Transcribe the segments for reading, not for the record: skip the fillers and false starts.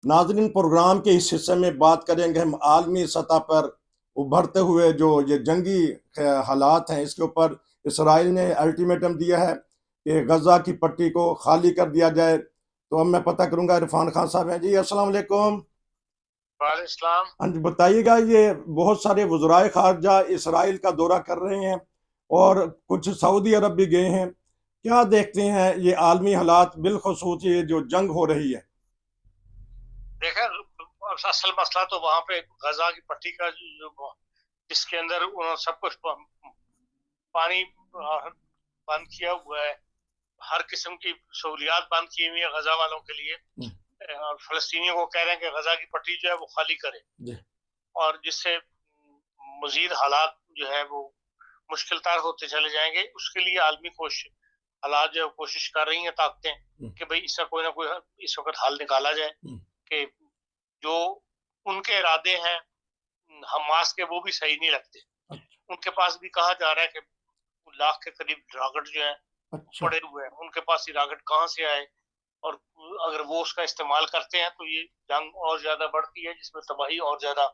नाज़रीन, प्रोग्राम के इस हिस्से में बात करेंगे हम आलमी सतह पर उभरते हुए जो ये जंगी हालात हैं, इसके ऊपर इसराइल ने अल्टीमेटम दिया है कि गजा की पट्टी को खाली कर दिया जाए। तो अब मैं पता करूंगा, इरफान खान साहब हैं जी। अस्सलाम वालेकुम। वालेकुम। हाँ जी, बताइएगा, ये बहुत सारे वज़राए खारजा इसराइल का दौरा कर रहे हैं और कुछ सऊदी अरब भी गए हैं। क्या देखते हैं ये आलमी हालात, बिलखसूस ये जो जंग हो रही है? देखा, असल मसला तो वहां पे गजा की पट्टी का जिसके अंदर उन्होंने सब कुछ पानी बंद किया हुआ है। हर किस्म की सहूलियात बंद की हुई है गजा वालों के लिए। और फलस्तीनियों को कह रहे हैं कि गजा की पट्टी जो है वो खाली करे, जी। और जिससे मजीद हालात जो है वो मुश्किल तार होते चले जाएंगे। उसके लिए आलमी कोशिश हालात जो है कोशिश कर रही हैं ताकतें कि भाई इसका कोई ना कोई इस वक्त हल निकाला जाए। कि जो उनके इरादे हैं हमास के, वो भी सही नहीं लगते। उनके पास भी कहा जा रहा है कि लाख के करीब रॉकेट जो है अच्छा। पड़े हुए हैं। उनके पास ये रॉकेट कहाँ से आए, और अगर वो उसका इस्तेमाल करते हैं तो ये जंग और ज्यादा बढ़ती है, जिसमें तबाही और ज्यादा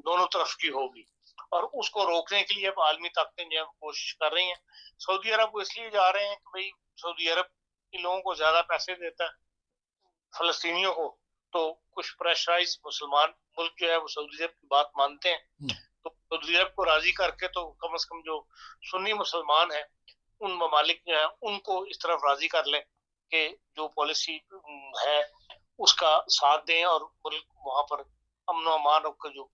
दोनों तरफ की होगी। और उसको रोकने के लिए अब आलमी ताकतें जो है कोशिश कर रही हैं। सऊदी अरब को इसलिए जा रहे हैं कि भाई सऊदी अरब इन लोगों को ज्यादा पैसे देता है, फलस्तीनियों को। तो कुछ प्रेशराइज मुसलमान मुल्क जो है वो सऊदी अरब की बात मानते हैं। तो सऊदी अरब को राजी करके तो कम से कम जो सुन्नी मुसलमान है, उन ममालिक जो है उनको इस तरफ राजी कर ले कि जो पॉलिसी है उसका साथ दें, और मुल्क वहां पर अमन अमान जो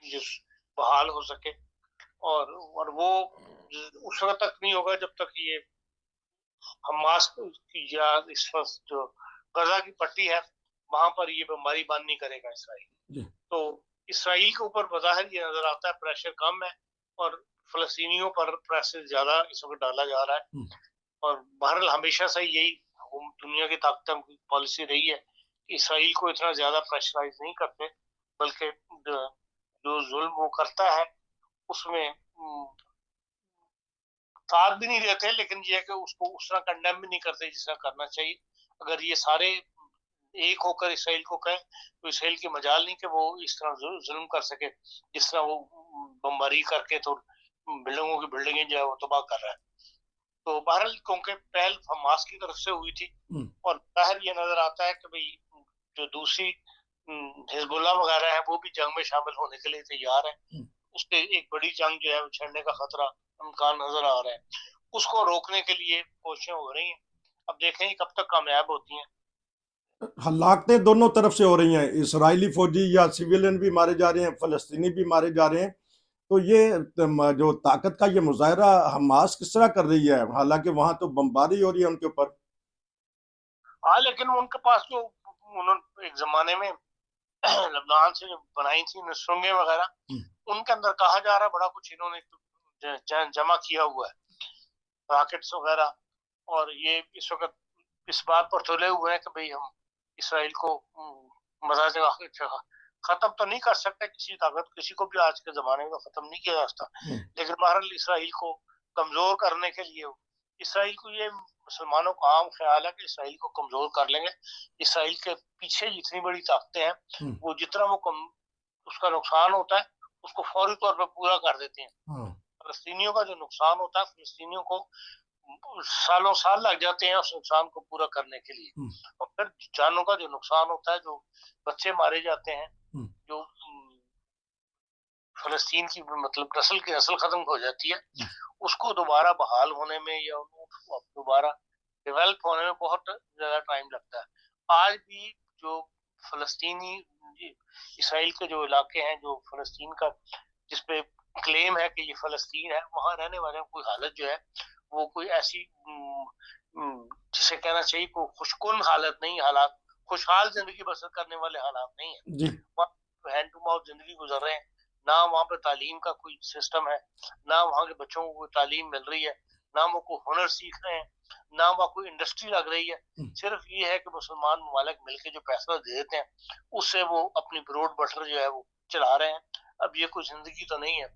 जो बहाल हो सके। और वो उस वक्त तक नहीं होगा जब तक ये हमास की या इस वक्त जो गजा की पट्टी है वहां पर ये बीमारी बंद नहीं करेगा इसराइल। तो इसराइल के ऊपर बज़ाहिर ये नजर आता है प्रेशर कम है, और फलस्तीनियों पर प्रेशर ज्यादा इस वक्त डाला जा रहा है। और बहरहाल हमेशा से यही दुनिया की ताकतों की पॉलिसी रही है कि इसराइल को इतना ज्यादा प्रेशराइज नहीं करते, बल्कि जो जुल्म वो करता है उसमें साथ भी नहीं देते, लेकिन ये है कि उसको उस तरह कंडेम भी नहीं करते जिस तरह करना चाहिए। अगर ये सारे एक होकर इसराइल को कहें तो इसराइल की मजाल नहीं कि वो इस तरह जुल्म कर सके जिस तरह वो बमबारी करके तो बिल्डिंगों की बिल्डिंगें जो है वो तबाह कर रहा है। तो बहरहाल क्योंकि पहल हमास की तरफ से हुई थी, और बाहर ये नजर आता है कि भाई जो दूसरी हिजबुल्लाह वगैरह है वो भी जंग में शामिल होने के लिए तैयार है। उसके एक बड़ी जंग जो है वो छिड़ने का खतरा इम्कान नजर आ रहा है। उसको रोकने के लिए कोशिशें हो रही हैं। अब देखें कब तक कामयाब होती हैं। हलाकतें दोनों तरफ से हो रही हैं, इसराइली फौजी या सिविलियन भी मारे जा रहे हैं, फलस्तीनी भी मारे जा रहे हैं। तो ये जो ताकत का ये मुजाहरा हमास किस तरह कर रही है, हालांकि वहां तो बमबारी हो रही है उनके ऊपर। हाँ, लेकिन उनके पास जो उन्होंने एक जमाने में लबनान से जो बनाई थी सुरंगें वगैरह, उनके अंदर कहा जा रहा है बड़ा कुछ इन्होंने जमा किया हुआ है, रॉकेट्स वगैरह। और ये इस वक्त इस बात पर तुले हुए हैं कि भाई हम इसराइल को मजा खत्म तो नहीं कर सकते, किसी ताकत किसी को भी आज के जमाने में खत्म नहीं किया जा सकता। लेकिन बहरहाल इसराइल को कमजोर करने के लिए इसराइल को ये मुसलमानों का आम ख्याल है कि इसराइल को कमजोर कर लेंगे। इसराइल के पीछे जितनी बड़ी ताकतें हैं वो जितना वो उसका नुकसान होता है उसको फौरी तौर पर पूरा कर देते हैं। फलस्तीनियों का जो नुकसान होता है, फलस्तीनियों को सालों साल लग जाते हैं उस नुकसान को पूरा करने के लिए। और फिर जानों का जो नुकसान होता है, जो बच्चे मारे जाते हैं, जो फलस्तीन की मतलब नस्ल की नस्ल खत्म हो जाती है, उसको दोबारा बहाल होने में या दोबारा डेवलप होने में बहुत ज्यादा टाइम लगता है। आज भी जो फलस्तीनी इसराइल के जो इलाके हैं, जो फलस्तीन का जिसपे क्लेम है कि ये फलस्तीन है, वहां रहने वाले कोई हालत जो है वो कोई ऐसी जिसे कहना चाहिए कोई खुशकुन हालत नहीं, हालात खुशहाल जिंदगी बसर करने वाले हालात नहीं है। जी। वहाँ हैंड टू माउथ जिंदगी गुजर रहे हैं। ना वहाँ पे तालीम का कोई सिस्टम है, ना वहाँ के बच्चों को कोई तालीम मिल रही है, ना वो कोई हुनर सीख रहे हैं, ना वहाँ कोई इंडस्ट्री लग रही है। सिर्फ ये है कि मुसलमान ममालिक मिलकर जो पैसा दे देते हैं उससे वो अपनी ब्रोड बटर जो है वो चला रहे हैं। अब ये कोई जिंदगी तो नहीं है।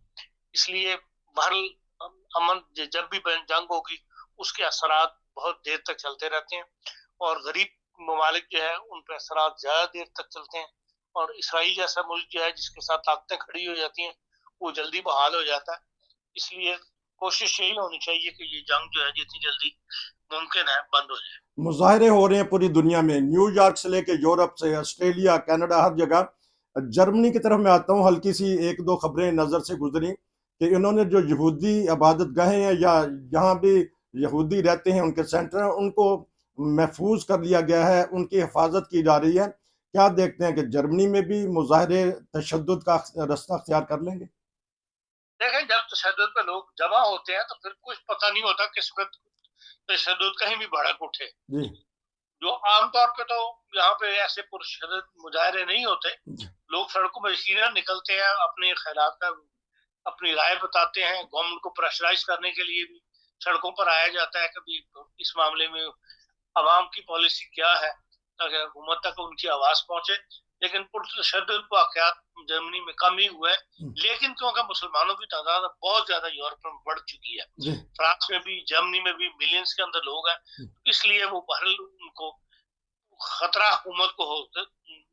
इसलिए बहरल अमन जब भी जंग होगी उसके असरात बहुत देर तक चलते रहते हैं। और गरीब ममालिक जो है उन पर असरात ज़्यादा देर तक चलते हैं, और इसराइल जैसा मुल्क जो है जिसके साथ ताकतें खड़ी हो जाती हैं वो जल्दी बहाल हो जाता है। इसलिए कोशिश यही होनी चाहिए कि ये जंग जो है जितनी जल्दी मुमकिन है बंद हो जाए। मुजाहरे हो रहे हैं पूरी दुनिया में, न्यूयॉर्क से लेके यूरोप से ऑस्ट्रेलिया कनाडा हर जगह। जर्मनी की तरफ मैं आता हूँ, हल्की सी एक दो खबरें नज़र से गुजरी कि इन्होंने जो यहूदी इबादत गाहें हैं या जहाँ भी यहूदी रहते हैं उनके सेंटर हैं उनको महफूज कर लिया गया है, उनकी हिफाजत की जा रही है। क्या देखते हैं कि जर्मनी में भी मुजाहरे तशद्दुद का रास्ता अख्तियार कर लेंगे? देखें, जब तशद्दुद पे लोग जमा होते हैं तो फिर कुछ पता नहीं होता किस वक्त तशद्दुद कहीं भी भड़क उठे। जी जो आमतौर पे तो यहाँ पे ऐसे पुरशद्दत मुजाहरे नहीं होते, जी लोग सड़कों में यकीनन निकलते हैं, अपने ख्यालात का अपनी राय बताते हैं, गवर्नमेंट को प्रेशराइज करने के लिए भी सड़कों पर आया जाता है। कभी इस मामले में अवाम की पॉलिसी क्या है ताकि हुकूमत तक उनकी आवाज पहुंचे। लेकिन पुरतशद्दुद वाक़यात जर्मनी में कम ही हुए हैं, लेकिन क्योंकि मुसलमानों की तादाद बहुत ज्यादा यूरोप में बढ़ चुकी है, जी फ्रांस में भी जर्मनी में भी मिलियंस के अंदर लोग हैं, इसलिए वो बहरहाल उनको खतरा हुकूमत को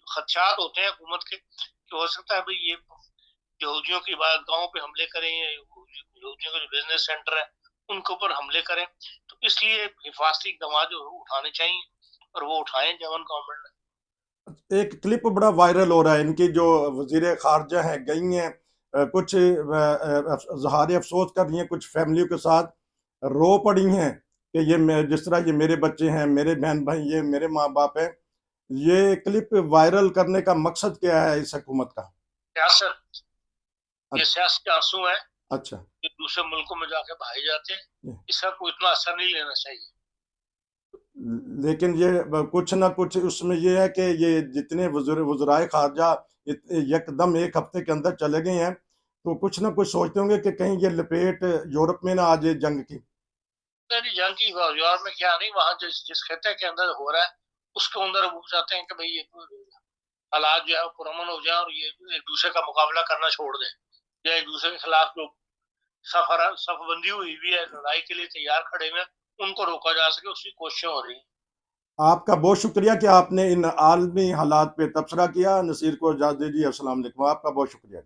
खदशात होते हैं हुकूमत के कि हो सकता है भाई ये यहूदियों की गाँव पे हमले करें या यहूदियों के जो बिजनेस सेंटर है उनके ऊपर हमले करें। तो इसलिए हिफाजती इक़दाम जो उठाने चाहिए और वो उठाएं जर्मन गवर्नमेंट ने। एक क्लिप बड़ा वायरल हो रहा है, इनकी जो वजीर खारजा हैं गई हैं, कुछ इजहार अफसोस कर रही हैं, कुछ फैमिलियों के साथ रो पड़ी हैं कि जिस तरह ये मेरे बच्चे हैं, मेरे बहन भाई, ये मेरे माँ बाप हैं। ये क्लिप वायरल करने का मकसद क्या है इस हुकूमत का? सियासत, ये अच्छा सियासी आंसू है अच्छा जो दूसरे मुल्कों में जाके बहाए जाते हैं, जी। इसका कोई इतना असर नहीं लेना चाहिए। लेकिन ये कुछ ना कुछ उसमें ये है कि ये जितने वज़राए खारजा यकदम एक हफ्ते के अंदर चले गए हैं, तो कुछ ना कुछ सोचते होंगे कि कहीं ये लपेट यूरोप में ना आ जाए जंग की। नहीं, जंग की यूरोप में क्या नहीं, वहां जिस जिस खत्े के अंदर हो रहा है उसके अंदर वो चाहते हैं कि भाई ये हालात जो है वो पुरअमन हो जाए और ये एक दूसरे का मुकाबला करना छोड़ दें, या एक दूसरे के खिलाफ जो सफबंदी हुई हुई है, लड़ाई के लिए तैयार खड़े हुए हैं, उनको रोका जा सके उसकी कोशिशें हो रही हैं। आपका बहुत शुक्रिया कि आपने इन आलमी हालात पे तबसरा किया। नसीर को इजाज़त दीजिए। अस्सलाम वालेकुम। आपका बहुत शुक्रिया।